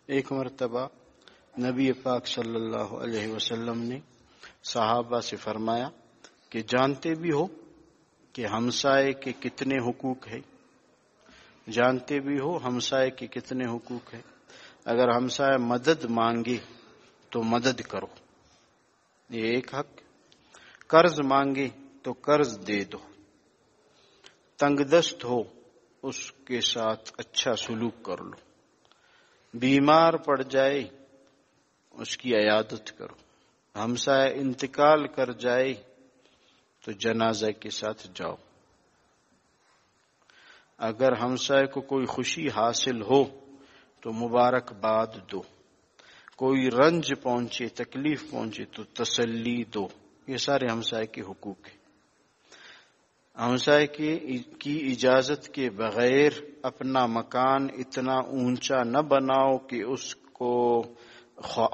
ایک مرتبہ نبی پاک صلی اللہ علیہ وسلم نے صحابہ سے فرمایا کہ جانتے بھی ہو کہ ہمسائے کے کتنے حقوق ہیں؟ جانتے بھی ہو ہمسائے کے کتنے حقوق ہیں؟ اگر ہمسائے مدد مانگے تو مدد کرو، یہ ایک حق۔ قرض مانگے تو قرض دے دو، تنگ دست ہو اس کے ساتھ اچھا سلوک کر لو، بیمار پڑ جائے اس کی عیادت کرو، ہمسائے انتقال کر جائے تو جنازہ کے ساتھ جاؤ، اگر ہمسائے کو کوئی خوشی حاصل ہو تو مبارکباد دو، کوئی رنج پہنچے تکلیف پہنچے تو تسلی دو۔ یہ سارے ہمسائے کے حقوق ہیں۔ ہمسائے کی اجازت کے بغیر اپنا مکان اتنا اونچا نہ بناؤ کہ اس کو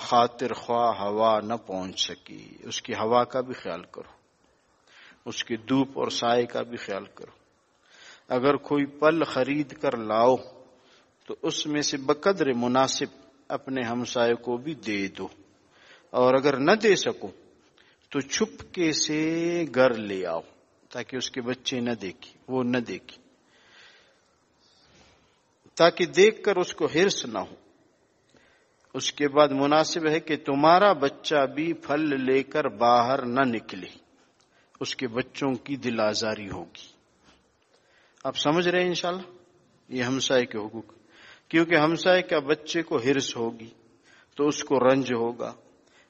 خاطر خواہ ہوا نہ پہنچ سکی، اس کی ہوا کا بھی خیال کرو، اس کی دھوپ اور سائے کا بھی خیال کرو۔ اگر کوئی پل خرید کر لاؤ تو اس میں سے بقدر مناسب اپنے ہمسائے کو بھی دے دو، اور اگر نہ دے سکو تو چھپکے سے گھر لے آؤ تاکہ اس کے بچے نہ دیکھیں، وہ نہ دیکھیں، تاکہ دیکھ کر اس کو حرص نہ ہو۔ اس کے بعد مناسب ہے کہ تمہارا بچہ بھی پھل لے کر باہر نہ نکلے، اس کے بچوں کی دل آزاری ہوگی۔ آپ سمجھ رہے ہیں انشاءاللہ یہ ہمسائے کے حقوق، کیونکہ ہمسائے کا بچے کو حرص ہوگی تو اس کو رنج ہوگا۔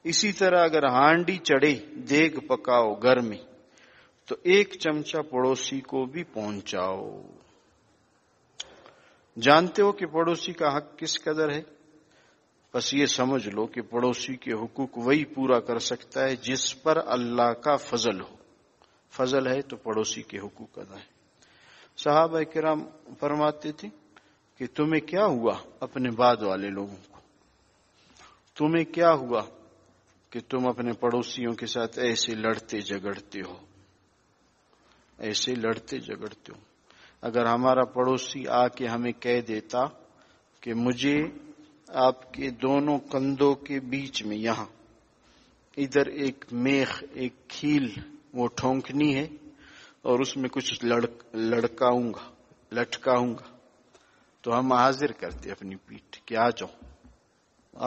اسی طرح اگر ہانڈی چڑھے دیگ پکاؤ گھر میں تو ایک چمچہ پڑوسی کو بھی پہنچاؤ۔ جانتے ہو کہ پڑوسی کا حق کس قدر ہے؟ بس یہ سمجھ لو کہ پڑوسی کے حقوق وہی پورا کر سکتا ہے جس پر اللہ کا فضل ہو۔ فضل ہے تو پڑوسی کے حقوق ادا ہے۔ صحابہ کرام فرماتے تھے کہ تمہیں کیا ہوا اپنے بعد والے لوگوں کو، تمہیں کیا ہوا کہ تم اپنے پڑوسیوں کے ساتھ ایسے لڑتے جھگڑتے ہو، ایسے لڑتے جھگڑتے ہو۔ اگر ہمارا پڑوسی آ کے ہمیں کہہ دیتا کہ مجھے آپ کے دونوں کندھوں کے بیچ میں یہاں ادھر ایک میخ ایک کھیل وہ ٹھونکنی ہے اور اس میں کچھ لٹکاؤں گا تو ہم حاضر کرتے اپنی پیٹھ کہ آ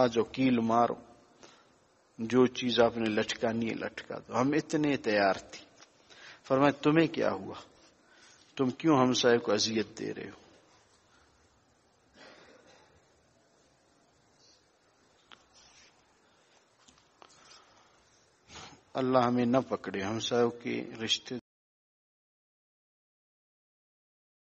جاؤ کیل مارو، جو چیز آپ نے لٹکانی ہے لٹکا دو، ہم اتنے تیار تھے۔ فرمایا تمہیں کیا ہوا، تم کیوں ہمسائے کو اذیت دے رہے ہو؟ اللہ ہمیں نہ پکڑے ہمسایوں کے رشتے